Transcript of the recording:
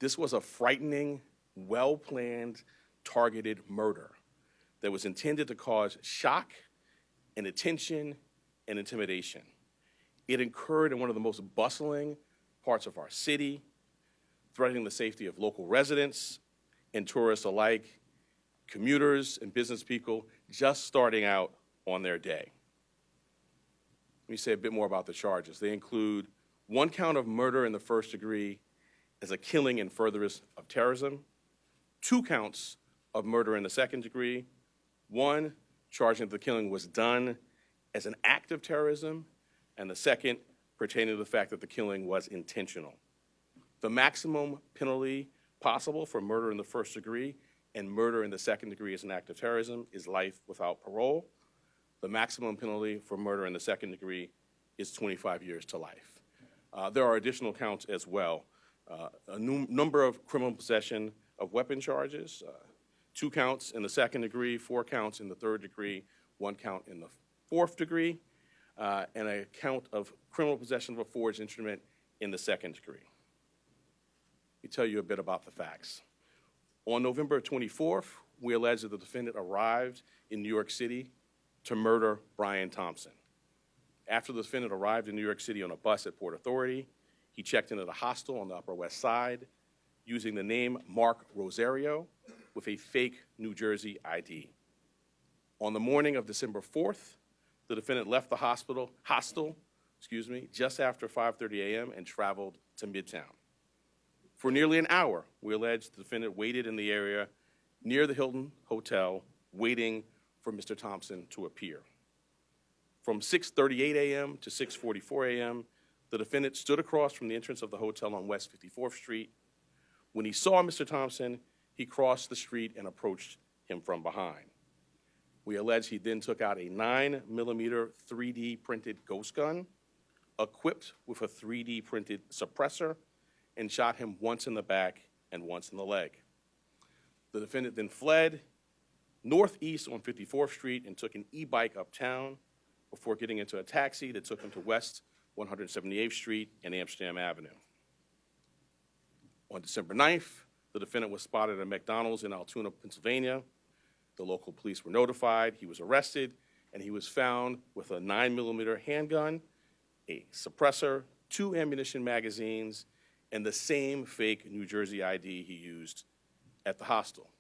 This was a frightening, well-planned, targeted murder that was intended to cause shock and attention and intimidation. It occurred in one of the most bustling parts of our city, threatening the safety of local residents and tourists alike, commuters and business people just starting out on their day. Let me say a bit more about the charges. They include 1 count of murder in the first degree as a killing in furtherance of terrorism, 2 counts of murder in the second degree, 1 charging that the killing was done as an act of terrorism, and the second pertaining to the fact that the killing was intentional. The maximum penalty possible for murder in the first degree and murder in the second degree as an act of terrorism is life without parole. The maximum penalty for murder in the second degree is 25 years to life. There are additional counts as well. A number of criminal possession of weapon charges, 2 counts in the second degree, 4 counts in the third degree, 1 count in the fourth degree, and a count of criminal possession of a forged instrument in the second degree. Let me tell you a bit about the facts. On November 24th, we allege that the defendant arrived in New York City to murder Brian Thompson. After the defendant arrived in New York City on a bus at Port Authority, he checked into the hostel on the Upper West Side using the name Mark Rosario with a fake New Jersey ID. On the morning of December 4th, the defendant left the hostel just after 5:30 a.m. and traveled to Midtown. For nearly an hour, we allege the defendant waited in the area near the Hilton Hotel, waiting for Mr. Thompson to appear. From 6:38 a.m. to 6:44 a.m., the defendant stood across from the entrance of the hotel on West 54th Street. When he saw Mr. Thompson, he crossed the street and approached him from behind. We allege he then took out a 9mm 3D printed ghost gun, equipped with a 3D printed suppressor, and shot him once in the back and once in the leg. The defendant then fled northeast on 54th Street and took an e-bike uptown before getting into a taxi that took him to West 178th Street and Amsterdam Avenue. On December 9th, the defendant was spotted at McDonald's in Altoona, Pennsylvania. The local police were notified, he was arrested, and he was found with a 9mm handgun, a suppressor, 2 ammunition magazines, and the same fake New Jersey ID he used at the hostel.